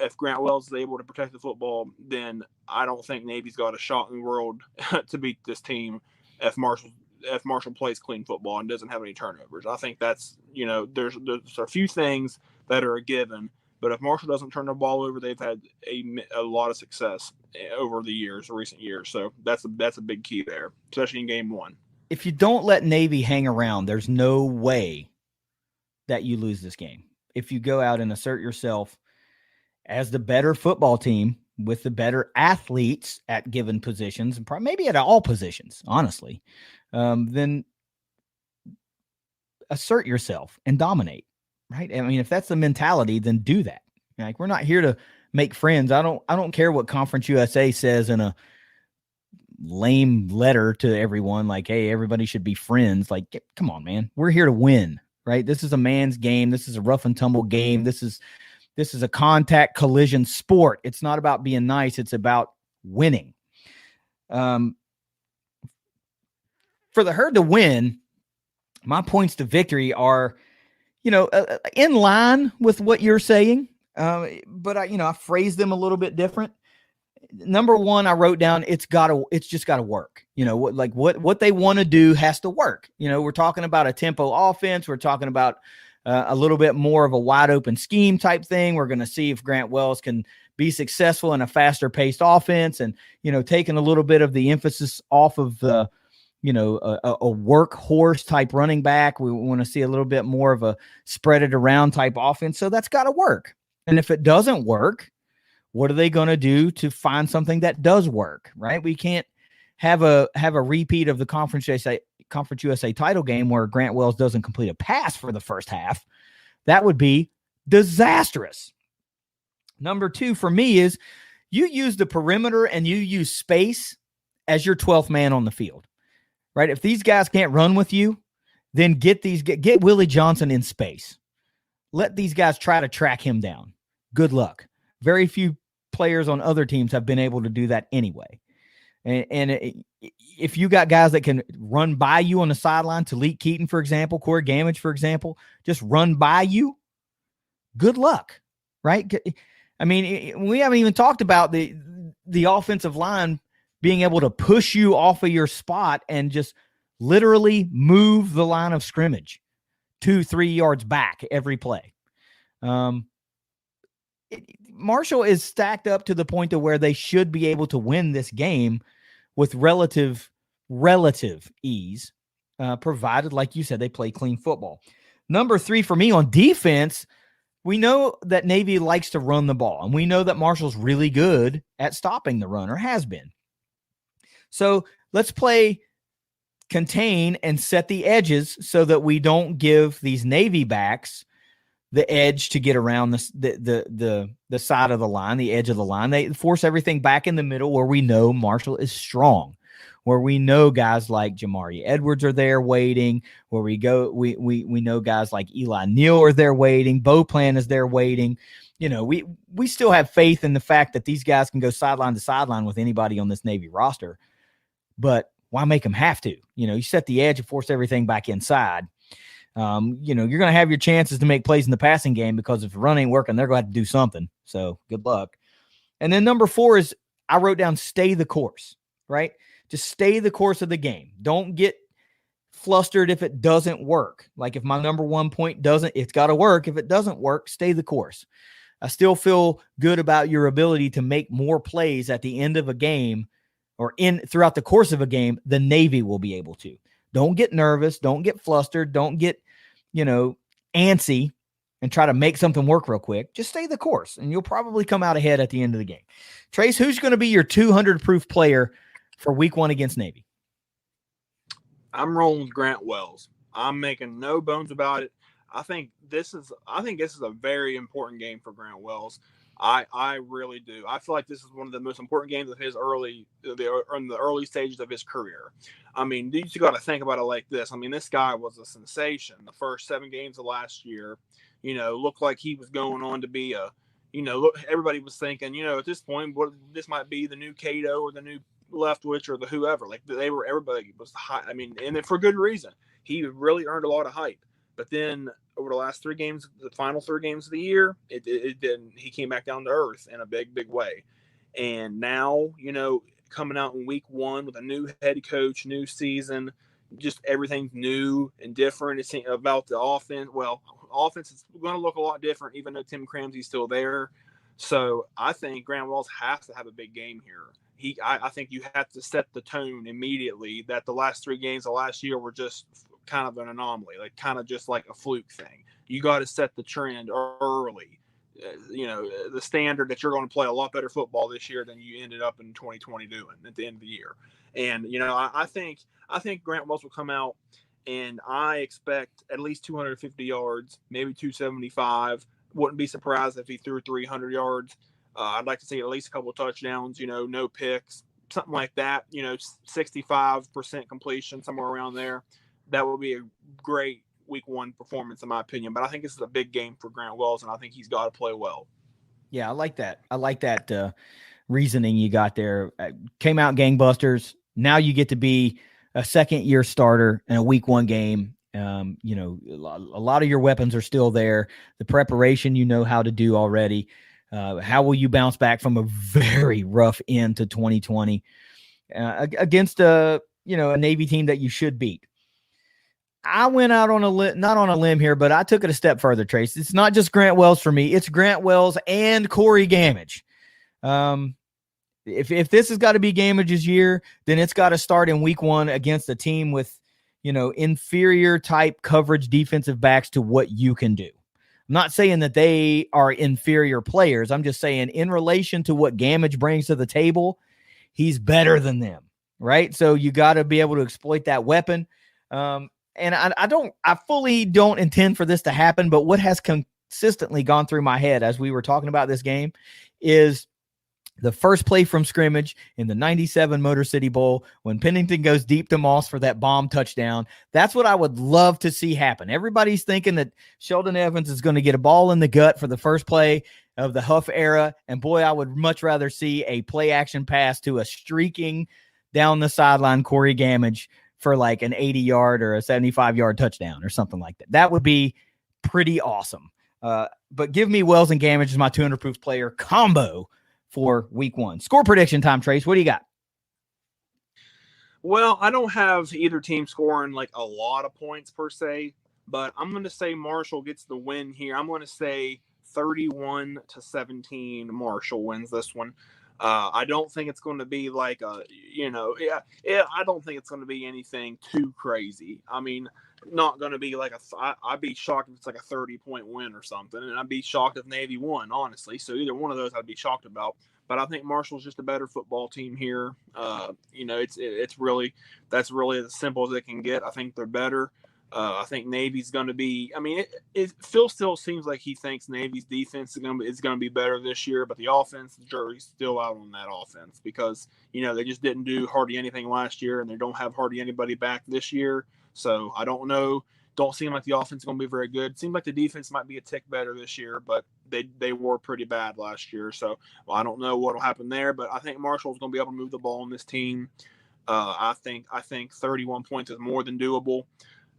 if Grant Wells is able to protect the football, then I don't think Navy's got a shot in the world to beat this team if Marshall plays clean football and doesn't have any turnovers. I think that's, there's a few things that are a given. But if Marshall doesn't turn the ball over, they've had a lot of success over the recent years. So that's a big key there, especially in game one. If you don't let Navy hang around, there's no way that you lose this game. If you go out and assert yourself as the better football team with the better athletes at given positions, and maybe at all positions, honestly, then assert yourself and dominate, right? I mean, if that's the mentality, then do that. Like, we're not here to make friends. I don't care what Conference USA says in a lame letter to everyone, like, hey, everybody should be friends. Like, come on, man. We're here to win, right? This is a man's game. This is a rough and tumble game. This is a contact collision sport. It's not about being nice. It's about winning. For the Herd to win, my points to victory are, in line with what you're saying. But I phrased them a little bit different. Number one, I wrote down, it's just got to work. What they want to do has to work. We're talking about a tempo offense. We're talking about a little bit more of a wide open scheme type thing. We're going to see if Grant Wells can be successful in a faster paced offense and, taking a little bit of the emphasis off of the, a workhorse type running back. We want to see a little bit more of a spread it around type offense. So that's got to work. And if it doesn't work, what are they going to do to find something that does work, right? We can't have a repeat of the Conference USA title game where Grant Wells doesn't complete a pass for the first half. That would be disastrous. Number two for me is you use the perimeter and you use space as your 12th man on the field, right? If these guys can't run with you, then get Willie Johnson in space. Let these guys try to track him down. Good luck. Very few players on other teams have been able to do that anyway. And if you got guys that can run by you on the sideline, Talik Keaton, for example, Corey Gamage, for example, just run by you, good luck, right? I mean, we haven't even talked about the offensive line being able to push you off of your spot and just literally move the line of scrimmage 2-3 yards back every play. Marshall is stacked up to the point to where they should be able to win this game with relative ease, provided, like you said, they play clean football. Number three for me on defense, we know that Navy likes to run the ball, and we know that Marshall's really good at stopping the run, or has been. So let's play contain and set the edges so that we don't give these Navy backs the edge to get around the side of the line, the edge of the line. They force everything back in the middle where we know Marshall is strong, where we know guys like Jamari Edwards are there waiting, where we know guys like Eli Neal are there waiting, Beauplan is there waiting. We still have faith in the fact that these guys can go sideline to sideline with anybody on this Navy roster, but why make them have to? You set the edge and force everything back inside. You're going to have your chances to make plays in the passing game because if the run ain't working, they're going to have to do something. So good luck. And then number 4 is I wrote down stay the course, right? Just stay the course of the game. Don't get flustered if it doesn't work. Like if my number 1 point doesn't, it's got to work. If it doesn't work, stay the course. I still feel good about your ability to make more plays at the end of a game or throughout the course of a game than Navy will be able to. Don't get nervous. Don't get flustered. Don't get, antsy and try to make something work real quick. Just stay the course and you'll probably come out ahead at the end of the game. Trace, who's going to be your 200 proof player for week 1 against Navy? I'm rolling with Grant Wells. I'm making no bones about it. I think this is a very important game for Grant Wells. I really do. I feel like this is one of the most important games of his in the early stages of his career. I mean, you just got to think about it like this. I mean, this guy was a sensation. The first 7 games of last year, looked like he was going on to be everybody was thinking, at this point, this might be the new Cato or the new Leftwich or the whoever. Like everybody was high. I mean, and for good reason. He really earned a lot of hype. But then over the last 3 games, the final 3 games of the year, it didn't. He came back down to earth in a big way. And now, coming out in week 1 with a new head coach, new season, just everything's new and different. It's about the offense. Well, offense is going to look a lot different, even though Tim Cramsey's still there. So I think Grant Wells has to have a big game here. I think you have to set the tone immediately that the last 3 games of last year were just kind of an anomaly, like kind of just like a fluke thing. You got to set the trend early. The standard that you're going to play a lot better football this year than you ended up in 2020 doing at the end of the year. And, I think Grant Wells will come out and I expect at least 250 yards, maybe 275. Wouldn't be surprised if he threw 300 yards. I'd like to see at least a couple of touchdowns, no picks, something like that, 65% completion, somewhere around there. That would be a great week 1 performance, in my opinion. But I think this is a big game for Grant Wells, and I think he's got to play well. Yeah, I like that. I like that reasoning you got there. Came out gangbusters. Now you get to be a second-year starter in a week 1 game. A lot of your weapons are still there. The preparation you know how to do already. How will you bounce back from a very rough end to 2020 against a Navy team that you should beat? I went out on not on a limb here, but I took it a step further, Trace. It's not just Grant Wells for me. It's Grant Wells and Corey Gamage. If this has got to be Gamage's year, then it's got to start in week 1 against a team with, inferior type coverage defensive backs to what you can do. I'm not saying that they are inferior players. I'm just saying in relation to what Gamage brings to the table, he's better than them, right? So you got to be able to exploit that weapon. And I fully don't intend for this to happen, but what has consistently gone through my head as we were talking about this game is the first play from scrimmage in the 97 Motor City Bowl when Pennington goes deep to Moss for that bomb touchdown. That's what I would love to see happen. Everybody's thinking that Sheldon Evans is going to get a ball in the gut for the first play of the Huff era. And boy, I would much rather see a play action pass to a streaking down the sideline Corey Gamage for like an 80-yard or a 75-yard touchdown or something like that. That would be pretty awesome. But give me Wells and Gamage as my 200 proof player combo for week 1. Score prediction time, Trace. What do you got? Well, I don't have either team scoring like a lot of points per se, but I'm going to say Marshall gets the win here. I'm going to say 31-17 Marshall wins this one. I don't think it's going to be like I don't think it's going to be anything too crazy. I mean, not going to be like I'd be shocked if it's like a 30-point win or something, and I'd be shocked if Navy won, honestly. So either one of those I'd be shocked about. But I think Marshall's just a better football team here. It's really that's really as simple as it can get. I think they're better. I think Navy's going to be. I mean, Phil still seems like he thinks Navy's defense is going to be better this year, but the offense, the jury's still out on that offense because they just didn't do hardly anything last year, and they don't have hardly anybody back this year. So I don't know. Don't seem like the offense is going to be very good. It seems like the defense might be a tick better this year, but they were pretty bad last year. So I don't know what will happen there, but I think Marshall's going to be able to move the ball on this team. I think 31 points is more than doable.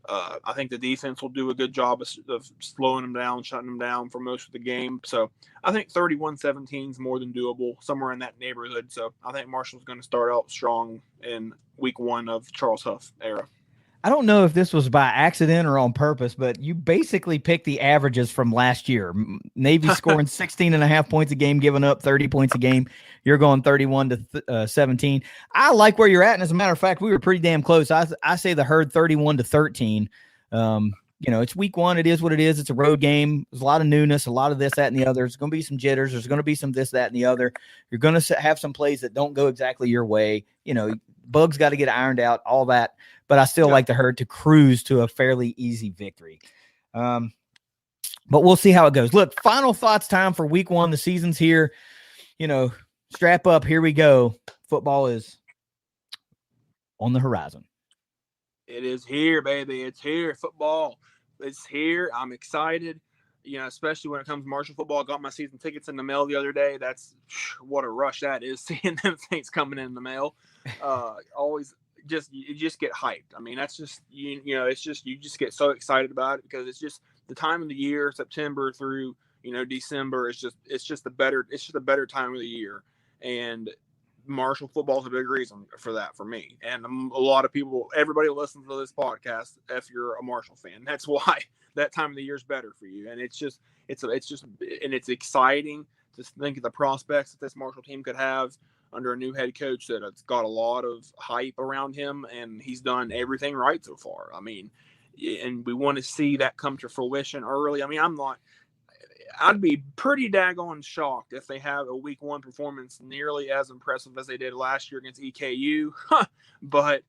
I think the defense will do a good job of slowing them down, shutting them down for most of the game. So I think 31-17 is more than doable, somewhere in that neighborhood. So I think Marshall's going to start out strong in week 1 of Charles Huff era. I don't know if this was by accident or on purpose, but you basically picked the averages from last year. Navy scoring 16.5 points a game, giving up 30 points a game. You're going 31-17. I like where you're at. And as a matter of fact, we were pretty damn close. I say the Herd 31-13. It's week 1. It is what it is. It's a road game. There's a lot of newness, a lot of this, that, and the other. There's going to be some jitters. There's going to be some this, that, and the other. You're going to have some plays that don't go exactly your way. Bugs got to get ironed out, all that. But I still like the Herd to cruise to a fairly easy victory. But we'll see how it goes. Look, final thoughts time for week 1. The season's here. Strap up. Here we go. Football is on the horizon. It is here, baby. It's here. Football. It's here. I'm excited. Especially when it comes to Marshall football. I got my season tickets in the mail the other day. That's what a rush that is, seeing them things coming in the mail. You just get hyped. I mean, that's just, it's just, you just get so excited about it because it's just the time of the year, September through, December. It's just a better time of the year. And Marshall football is a big reason for that for me. And a lot of people, everybody listens to this podcast, if you're a Marshall fan, that's why that time of the year is better for you. And it's exciting to think of the prospects that this Marshall team could have under a new head coach that has got a lot of hype around him, and he's done everything right so far. I mean, and we want to see that come to fruition early. I mean, I'd be pretty daggone shocked if they have a week 1 performance nearly as impressive as they did last year against EKU. But,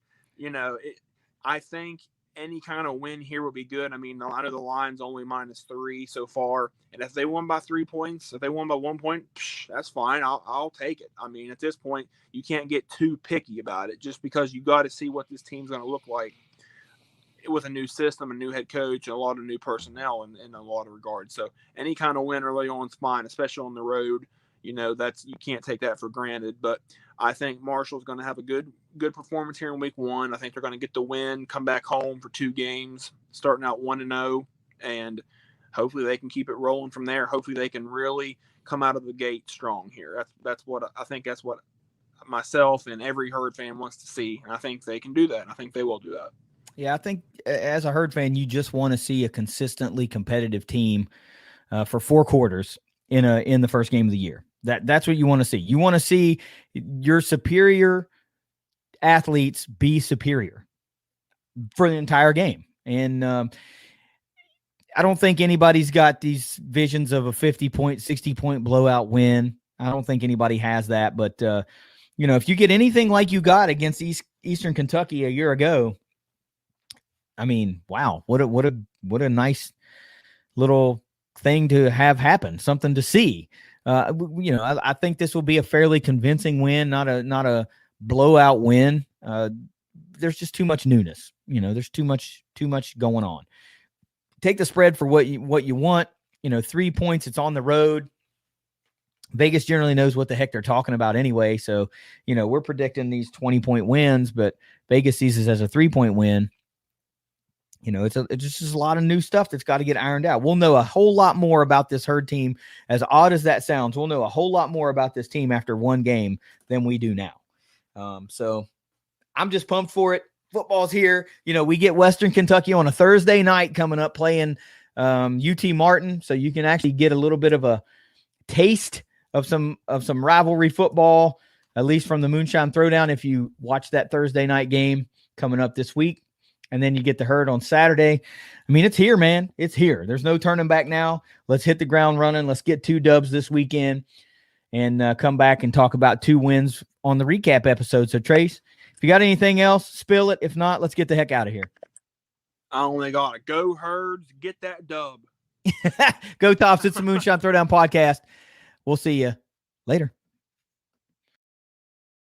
I think any kind of win here would be good. I mean, I know the line's only -3 so far. And if they won by 3 points, if they won by 1 point, that's fine. I'll take it. I mean, at this point, you can't get too picky about it just because you got to see what this team's going to look like with a new system, a new head coach, and a lot of new personnel in a lot of regards. So any kind of win early on is fine, especially on the road. You can't take that for granted. But I think Marshall's going to have a good performance here in week 1. I think they're going to get the win, come back home for 2 games, starting out 1-0, and hopefully they can keep it rolling from there. Hopefully they can really come out of the gate strong here. That's what I think. That's what myself and every Herd fan wants to see. And I think they can do that. And I think they will do that. Yeah, I think as a Herd fan, you just want to see a consistently competitive team for 4 quarters in the first game of the year. That's what you want to see. You want to see your superior athletes be superior for the entire game. And I don't think anybody's got these visions of a 50-point, 60-point blowout win. I don't think anybody has that. But, if you get anything like you got against Eastern Kentucky a year ago, I mean, wow, what a nice little thing to have happen, something to see. I think this will be a fairly convincing win, not a blowout win. There's just too much newness. There's too much going on. Take the spread for what you want. 3 points. It's on the road. Vegas generally knows what the heck they're talking about anyway. So, we're predicting these 20-point wins, but Vegas sees this as a 3-point win. It's just a lot of new stuff that's got to get ironed out. We'll know a whole lot more about this Herd team. As odd as that sounds, we'll know a whole lot more about this team after 1 game than we do now. So I'm just pumped for it. Football's here. We get Western Kentucky on a Thursday night coming up playing UT Martin. So you can actually get a little bit of a taste of some rivalry football, at least from the Moonshine Throwdown, if you watch that Thursday night game coming up this week. And then you get the Herd on Saturday. I mean, it's here, man. It's here. There's no turning back now. Let's hit the ground running. Let's get 2 dubs this weekend and come back and talk about 2 wins on the recap episode. So, Trace, if you got anything else, spill it. If not, let's get the heck out of here. I only got to go Herds, get that dub. Go Tops. It's the Moonshine Throwdown podcast. We'll see you later.